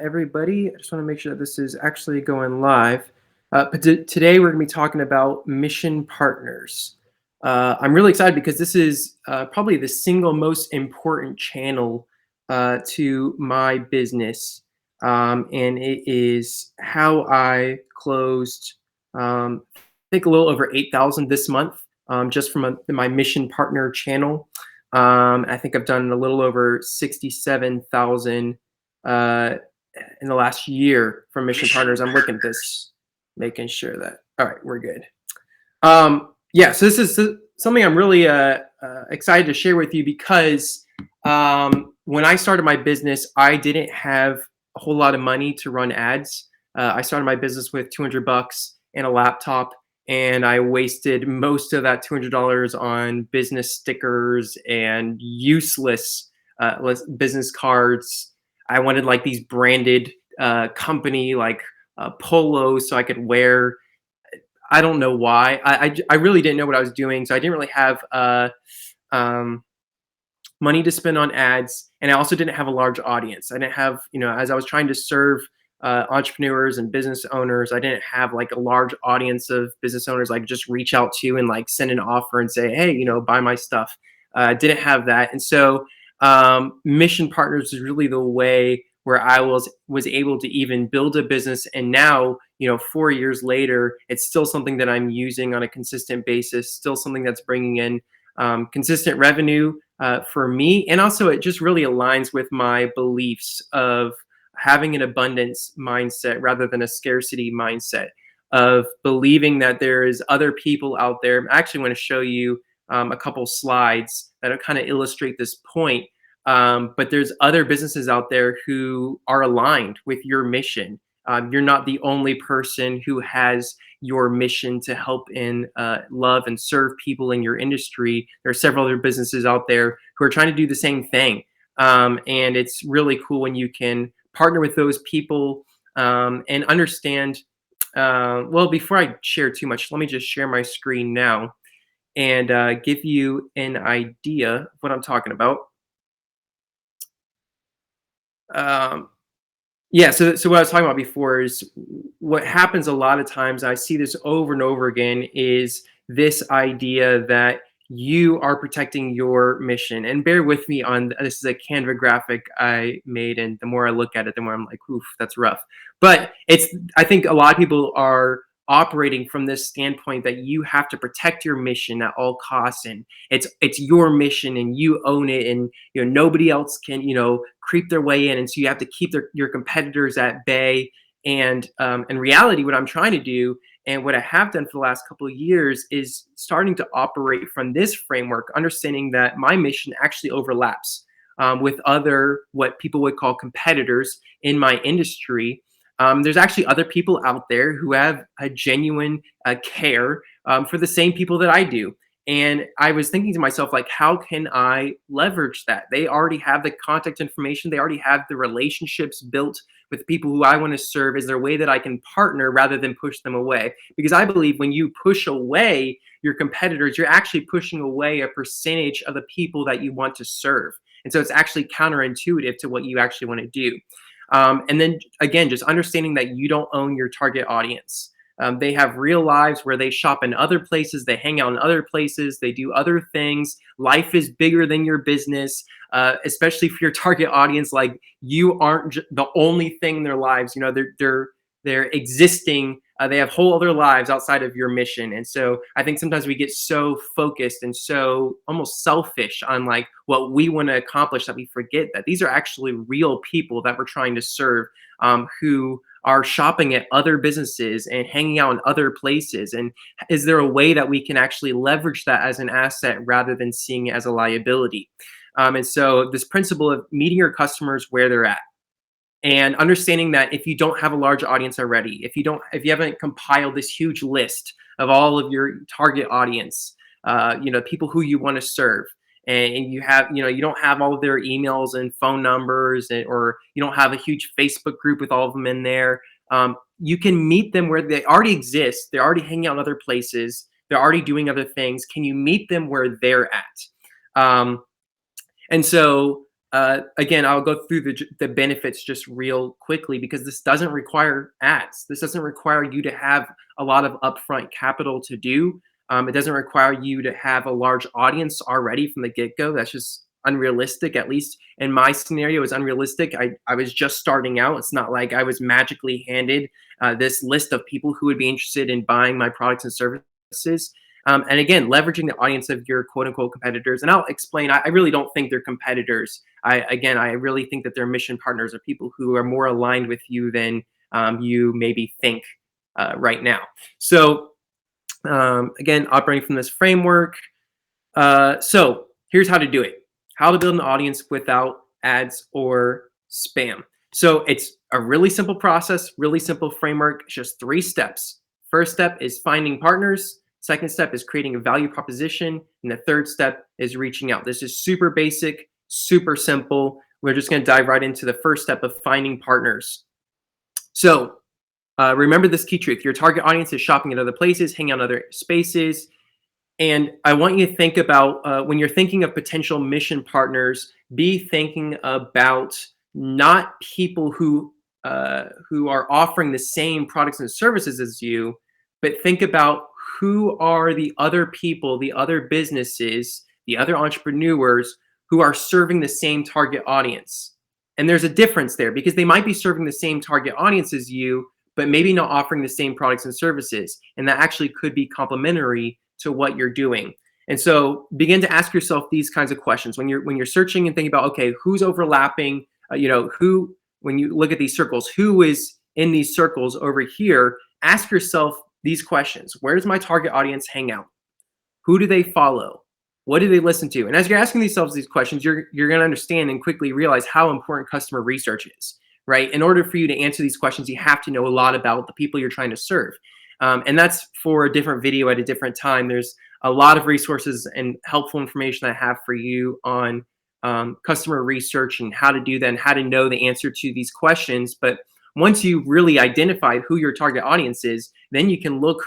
everybody. I just want to make sure that this is actually going live. But today we're going to be talking about mission partners. I'm really excited because this is probably the single most important channel to my business. And it is how I closed, I think, a little over 8,000 this month just from my mission partner channel. I think I've done a little over 67,000 uh, in the last year from mission partners. I'm looking at this, making sure that, all right, we're good. Yeah, so this is something I'm really excited to share with you because when I started my business, I didn't have a whole lot of money to run ads. I started my business with 200 bucks and a laptop, and I wasted most of that $200 on business stickers and useless business cards. I wanted like these branded company like polos so I could wear. I don't know why. I really didn't know what I was doing, so I didn't really have um, money to spend on ads, and I also didn't have a large audience. I didn't have, as I was trying to serve entrepreneurs and business owners, I didn't have like a large audience of business owners I could just reach out to and like send an offer and say, hey, buy my stuff. I didn't have that, and so mission partners is really the way where I was able to even build a business. And now, 4 years later, it's still something that I'm using on a consistent basis, still something that's bringing in consistent revenue for me. And also, it just really aligns with my beliefs of having an abundance mindset rather than a scarcity mindset, of believing that there is other people out there. I actually want to show you a couple slides that kind of illustrate this point. But there's other businesses out there who are aligned with your mission. You're not the only person who has your mission to help and love and serve people in your industry. There are several other businesses out there who are trying to do the same thing. And it's really cool when you can partner with those people and understand. Well, before I share too much, let me just share my screen now and give you an idea of what I'm talking about. Um, yeah, so what I was talking about before is what happens a lot of times. I see this over and over again is this idea that you are protecting your mission. And bear with me on this is a Canva graphic I made, and the more I look at it, the more I'm like, oof, that's rough. But I think a lot of people are operating from this standpoint that you have to protect your mission at all costs, and it's your mission and you own it, and nobody else can creep their way in, and so you have to keep your competitors at bay. And in reality, what I'm trying to do and what I have done for the last couple of years is starting to operate from this framework, understanding that my mission actually overlaps with other what people would call competitors in my industry. There's actually other people out there who have a genuine care for the same people that I do. And I was thinking to myself, like, how can I leverage that? They already have the contact information. They already have the relationships built with the people who I want to serve. Is there a way that I can partner rather than push them away? Because I believe when you push away your competitors, you're actually pushing away a percentage of the people that you want to serve. And so it's actually counterintuitive to what you actually want to do. And then again, just understanding that you don't own your target audience. They have real lives where they shop in other places, they hang out in other places, they do other things. Life is bigger than your business, especially for your target audience. Like, you aren't the only thing in their lives. They're existing. They have whole other lives outside of your mission. And so I think sometimes we get so focused and so almost selfish on like what we want to accomplish that we forget that these are actually real people that we're trying to serve, who are shopping at other businesses and hanging out in other places. And is there a way that we can actually leverage that as an asset rather than seeing it as a liability? And so this principle of meeting your customers where they're at, and understanding that if you don't have a large audience already, if you haven't compiled this huge list of all of your target audience, people who you want to serve, and you don't have all of their emails and phone numbers, or you don't have a huge Facebook group with all of them in there, you can meet them where they already exist. They're already hanging out in other places. They're already doing other things. Can you meet them where they're at? And so Again, I'll go through the benefits just real quickly because this doesn't require ads. This doesn't require you to have a lot of upfront capital to do. It doesn't require you to have a large audience already from the get-go. That's just unrealistic. At least in my scenario, it's unrealistic. I was just starting out. It's not like I was magically handed this list of people who would be interested in buying my products and services. And again, leveraging the audience of your quote unquote competitors. And I'll explain, I really don't think they're competitors. I really think that they're mission partners or people who are more aligned with you than you maybe think right now. So again, operating from this framework. So here's how to do it. How to build an audience without ads or spam. So it's a really simple process, really simple framework. It's just 3 steps. First step is finding partners. Second step is creating a value proposition. And the third step is reaching out. This is super basic, super simple. We're just going to dive right into the first step of finding partners. So remember this key truth. Your target audience is shopping at other places, hanging out in other spaces. And I want you to think about when you're thinking of potential mission partners, be thinking about not people who are offering the same products and services as you, but think about who are the other people, the other businesses, the other entrepreneurs who are serving the same target audience. And there's a difference there because they might be serving the same target audience as you, but maybe not offering the same products and services. And that actually could be complementary to what you're doing. And so begin to ask yourself these kinds of questions when you're searching and thinking about, okay, who's overlapping, who, when you look at these circles, who is in these circles over here, ask yourself these questions. Where does my target audience hang out? Who do they follow? What do they listen to? And as you're asking yourselves these questions, you're going to understand and quickly realize how important customer research is, right? In order for you to answer these questions, you have to know a lot about the people you're trying to serve. And that's for a different video at a different time. There's a lot of resources and helpful information I have for you on customer research and how to do that and how to know the answer to these questions. But once you really identify who your target audience is, then you can look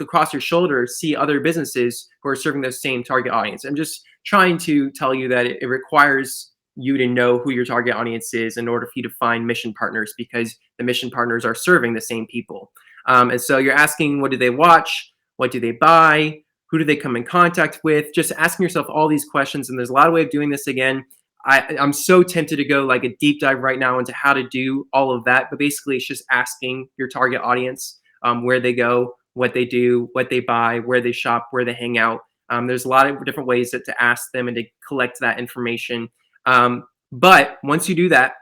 across your shoulder, see other businesses who are serving the same target audience. I'm just trying to tell you that it requires you to know who your target audience is in order for you to find mission partners because the mission partners are serving the same people. And so you're asking, what do they watch? What do they buy? Who do they come in contact with? Just asking yourself all these questions. And there's a lot of ways of doing this. Again, I'm so tempted to go like a deep dive right now into how to do all of that. But basically, it's just asking your target audience where they go, what they do, what they buy, where they shop, where they hang out. There's a lot of different ways to ask them and to collect that information. But once you do that,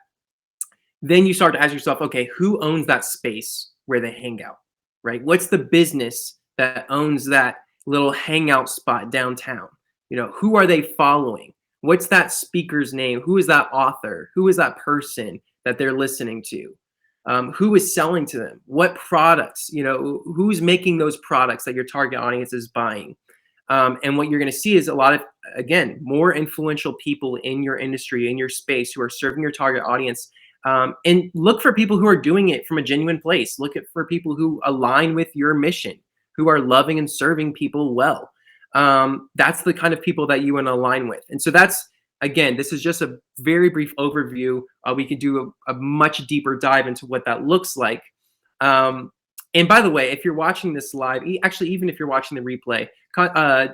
then you start to ask yourself, okay, who owns that space where they hang out, right? What's the business that owns that little hangout spot downtown? Who are they following? What's that speaker's name? Who is that author? Who is that person that they're listening to? Who is selling to them? What products? Who's making those products that your target audience is buying? And what you're going to see is a lot of, again, more influential people in your industry, in your space, who are serving your target audience. And look for people who are doing it from a genuine place. Look for people who align with your mission, who are loving and serving people well. That's the kind of people that you want to align with. And so that's, again, this is just a very brief overview. We could do a much deeper dive into what that looks like. And by the way, if you're watching this live, actually, even if you're watching the replay,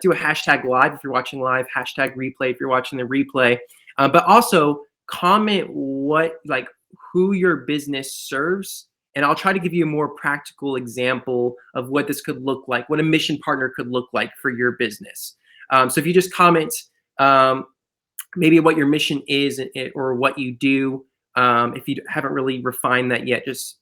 do a hashtag live if you're watching live, hashtag replay if you're watching the replay. But also comment who your business serves. And I'll try to give you a more practical example of what this could look like, what a mission partner could look like for your business. So if you just comment maybe what your mission is or what you do, if you haven't really refined that yet, just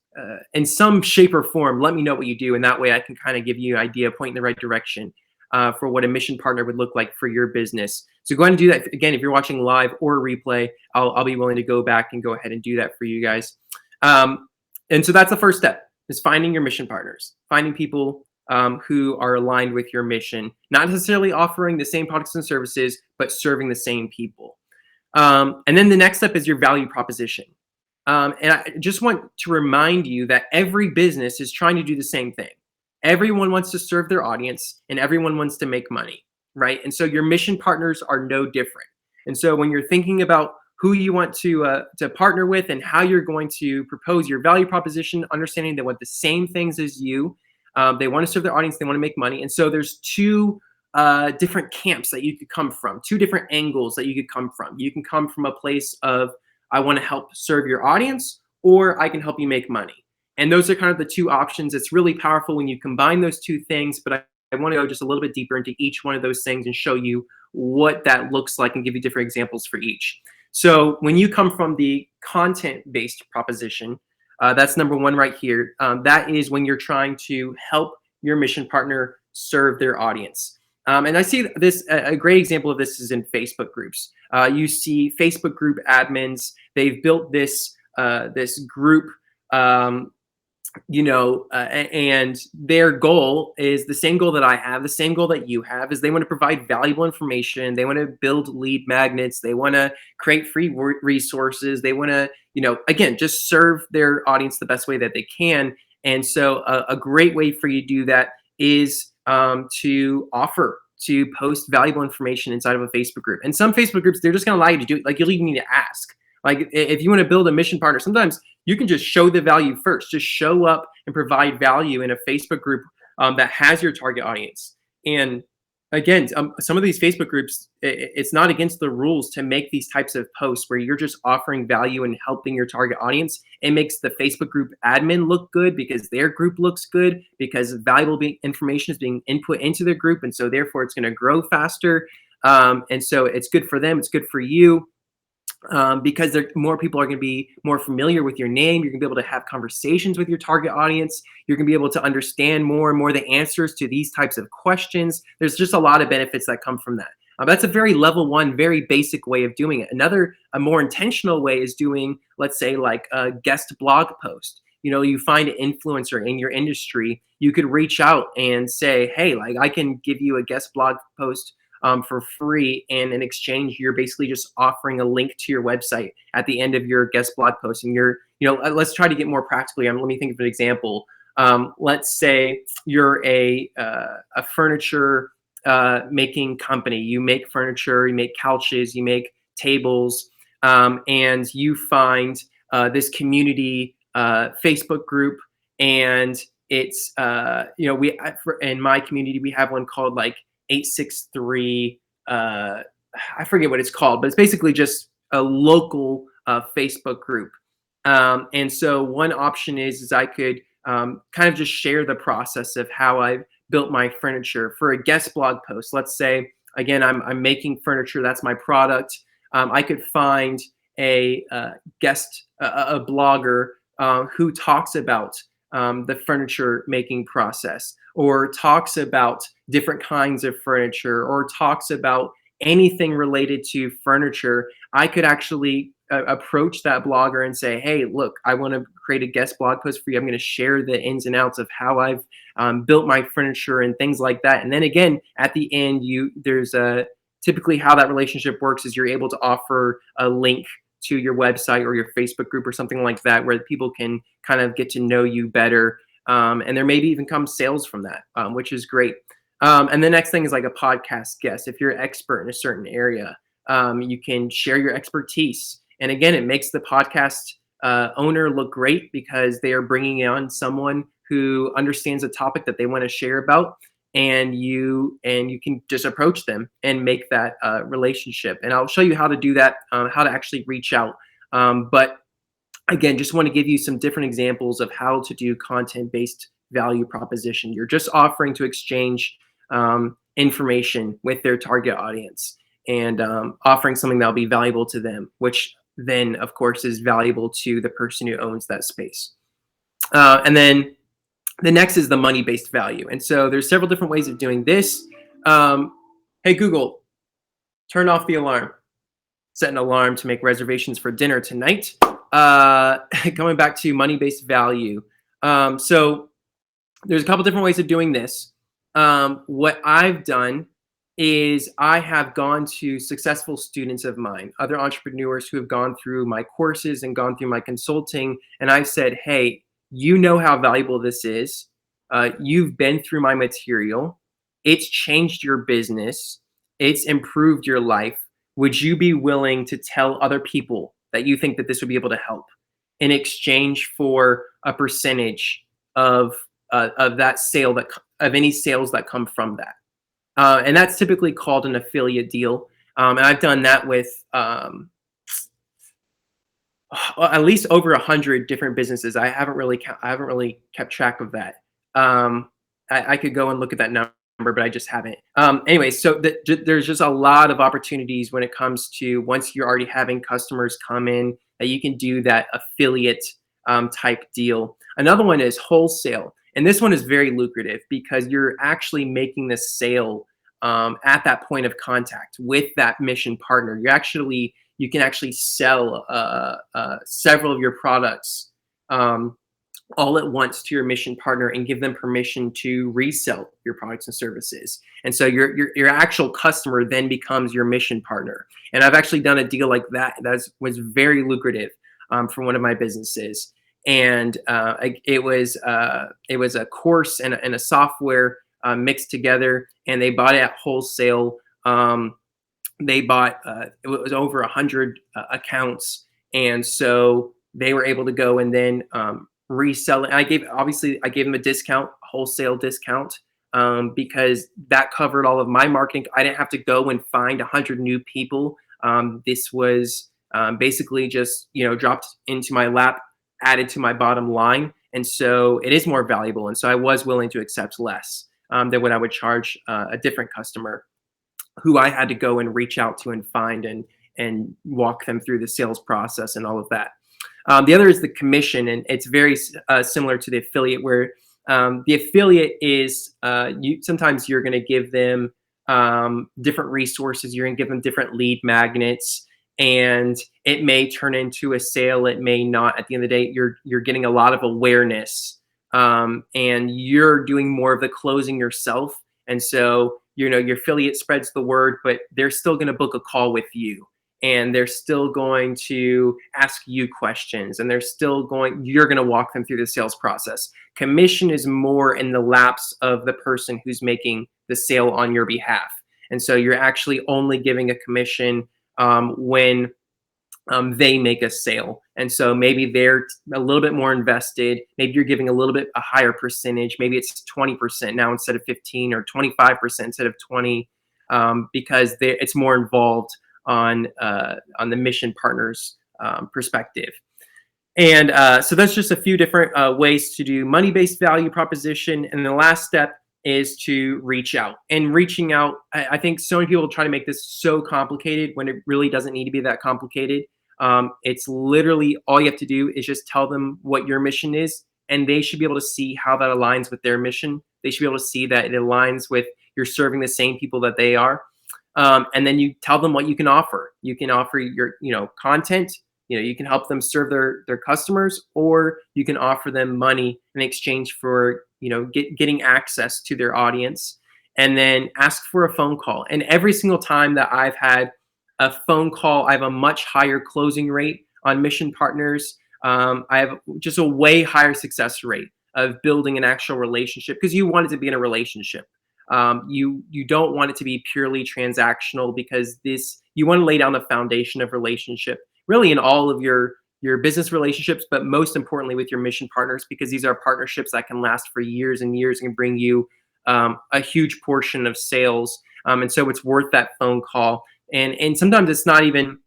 in some shape or form, let me know what you do. And that way I can kind of give you an idea, point in the right direction for what a mission partner would look like for your business. So go ahead and do that. Again, if you're watching live or replay, I'll be willing to go back and go ahead and do that for you guys. And so that's the first step, is finding your mission partners, finding people who are aligned with your mission, not necessarily offering the same products and services, but serving the same people. And then the next step is your value proposition. And I just want to remind you that every business is trying to do the same thing. Everyone wants to serve their audience and everyone wants to make money, right? And so your mission partners are no different. And so when you're thinking about who you want to partner with and how you're going to propose your value proposition, understanding they want the same things as you. They want to serve their audience. They want to make money. And so there's two different camps that you could come from, two different angles that you could come from. You can come from a place of, I want to help serve your audience, or I can help you make money. And those are kind of the two options. It's really powerful when you combine those two things, but I want to go just a little bit deeper into each one of those things and show you what that looks like and give you different examples for each. So when you come from the content-based proposition, that's number one right here. That is when you're trying to help your mission partner serve their audience. And I see this, a great example of this is in Facebook groups. You see Facebook group admins, they've built this, this group, and their goal is the same goal that I have, the same goal that you have, is they want to provide valuable information. They want to build lead magnets. They want to create free resources. They want to, again, just serve their audience the best way that they can. And so a great way for you to do that is to offer to post valuable information inside of a Facebook group. And some Facebook groups, they're just going to allow you to do it. Like, you'll even need to ask. Like, if you want to build a mission partner, sometimes you can just show the value first. Just show up and provide value in a Facebook group that has your target audience. And again, some of these Facebook groups, it's not against the rules to make these types of posts where you're just offering value and helping your target audience. It makes the Facebook group admin look good because their group looks good, because valuable information is being input into their group. And so therefore it's going to grow faster. And so it's good for them. It's good for you. Because more people are going to be more familiar with your name. You're going to be able to have conversations with your target audience. You're going to be able to understand more and more the answers to these types of questions. There's just a lot of benefits that come from that. That's a very level one, very basic way of doing it. A more intentional way is doing, let's say, like a guest blog post. You find an influencer in your industry, you could reach out and say, hey, like, I can give you a guest blog post for free, and in exchange you're basically just offering a link to your website at the end of your guest blog post. And let's try to get more practically. Let me think of an example. Let's say you're a furniture making company. You make furniture, you make couches, you make tables, and you find this community Facebook group, and it's in my community we have one called like 863, I forget what it's called, but it's basically just a local Facebook group. And so one option is I could kind of just share the process of how I've built my furniture for a guest blog post. Let's say, again, I'm making furniture, that's my product. I could find a blogger who talks about the furniture making process, or talks about different kinds of furniture, or talks about anything related to furniture. I could actually approach that blogger and say, hey, look, I want to create a guest blog post for you. I'm going to share the ins and outs of how I've built my furniture and things like that. And then again, at the end, there's typically how that relationship works is you're able to offer a link to your website or your Facebook group or something like that, where people can kind of get to know you better. And there maybe even come sales from that, which is great. And the next thing is like a podcast guest. If you're an expert in a certain area, you can share your expertise. And again, it makes the podcast owner look great because they are bringing on someone who understands a topic that they want to share about. And you can just approach them and make that relationship. And I'll show you how to do that, how to actually reach out. But again, just want to give you some different examples of how to do content-based value proposition. You're just offering to exchange information with their target audience, and offering something that'll be valuable to them, which then, of course, is valuable to the person who owns that space. And then the next is the money-based value. And so there's several different ways of doing this. Hey, Google, turn off the alarm. Set an alarm to make reservations for dinner tonight. Going back to money-based value. So there's a couple different ways of doing this. What I've done is I have gone to successful students of mine, other entrepreneurs who have gone through my courses and gone through my consulting, and I've said, hey, you know how valuable this is. You've been through my material. It's changed your business. It's improved your life. would you be willing to tell other people that you think that this would be able to help in exchange for a percentage of that sale of any sales that come from that? And that's typically called an affiliate deal. And I've done that with at least over 100 different businesses. I haven't really kept track of that. I could go and look at that number, but I just haven't. Anyway, so there's just a lot of opportunities when it comes to once you're already having customers come in that you can do that affiliate type deal. Another one is wholesale. And this one is very lucrative because you're actually making the sale at that point of contact with that mission partner. You can actually sell several of your products all at once to your mission partner and give them permission to resell your products and services. And so your actual customer then becomes your mission partner. And I've actually done a deal like that was very lucrative for one of my businesses. And it was a course and a software mixed together, and they bought it at wholesale. They bought it was over 100 accounts, and so they were able to go and then resell it. And I gave them a discount, a wholesale discount, because that covered all of my marketing. I didn't have to go and find 100 new people. This was basically just dropped into my lap, added to my bottom line, and so it is more valuable. And so I was willing to accept less than what I would charge a different customer who I had to go and reach out to and find and walk them through the sales process and all of that. The other is the commission, and it's very similar to the affiliate, where the affiliate is sometimes you're going to give them different resources, you're going to give them different lead magnets, and it may turn into a sale, it may not. At the end of the day, you're getting a lot of awareness, and you're doing more of the closing yourself. And so your affiliate spreads the word, but they're still going to book a call with you, and they're still going to ask you questions, and you're going to walk them through the sales process. Commission is more in the laps of the person who's making the sale on your behalf. And so you're actually only giving a commission when they make a sale. And so maybe they're a little bit more invested. Maybe you're giving a higher percentage. Maybe it's 20% now instead of 15, or 25% instead of 20, because it's more involved on the mission partner's perspective. And so that's just a few different ways to do money-based value proposition. And the last step is to reach out. And reaching out, I think so many people try to make this so complicated when it really doesn't need to be that complicated. It's literally all you have to do is just tell them what your mission is, and they should be able to see how that aligns with their mission. They should be able to see that it aligns with you're serving the same people that they are. And then you tell them what you can offer. You can offer your content. You can help them serve their customers, or you can offer them money in exchange for getting access to their audience. And then ask for a phone call. And every single time that I've had a phone call, I have a much higher closing rate on mission partners. I have just a way higher success rate of building an actual relationship, because you want it to be in a relationship. You don't want it to be purely transactional, because you want to lay down a foundation of relationship really in all of your business relationships, but most importantly with your mission partners, because these are partnerships that can last for years and years and bring you a huge portion of sales. And so it's worth that phone call. And sometimes it's not even,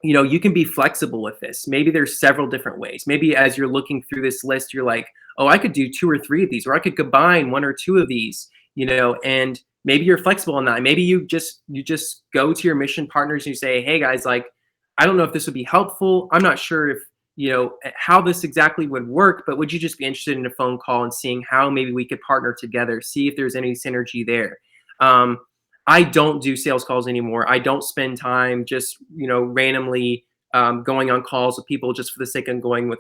you can be flexible with this. Maybe there's several different ways. Maybe as you're looking through this list, you're like, oh, I could do 2 or 3 of these, or I could combine 1 or 2 of these, and maybe you're flexible on that. Maybe you just go to your mission partners and you say, hey guys, like, I don't know if this would be helpful. I'm not sure if, how this exactly would work, but would you just be interested in a phone call and seeing how maybe we could partner together, see if there's any synergy there. I don't do sales calls anymore. I don't spend time just, randomly going on calls with people just for the sake of going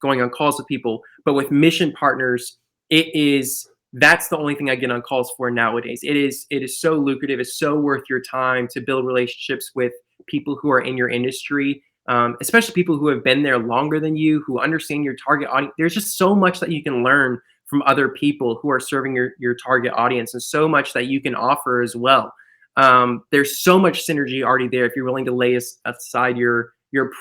on calls with people. But with mission partners, that's the only thing I get on calls for nowadays. It is so lucrative. It's so worth your time to build relationships with people who are in your industry, especially people who have been there longer than you, who understand your target audience. There's just so much that you can learn from other people who are serving your target audience, and so much that you can offer as well. There's so much synergy already there if you're willing to lay aside your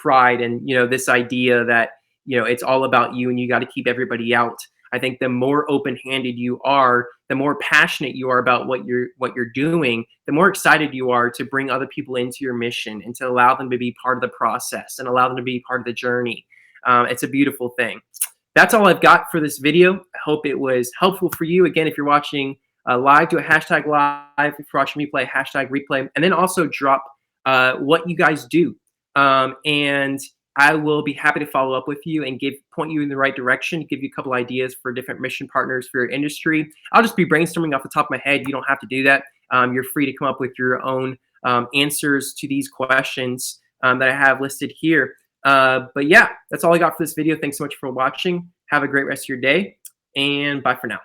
pride and this idea that it's all about you and you got to keep everybody out. I think the more open-handed you are, the more passionate you are about what you're doing, the more excited you are to bring other people into your mission and to allow them to be part of the process and allow them to be part of the journey. It's a beautiful thing. That's all I've got for this video. I hope it was helpful for you. Again, if you're watching live, do a hashtag live. If you're watching replay, hashtag replay. And then also drop what you guys do. And I will be happy to follow up with you and point you in the right direction, give you a couple ideas for different mission partners for your industry. I'll just be brainstorming off the top of my head. You don't have to do that. You're free to come up with your own answers to these questions that I have listed here. But yeah, that's all I got for this video. Thanks so much for watching. Have a great rest of your day, and bye for now.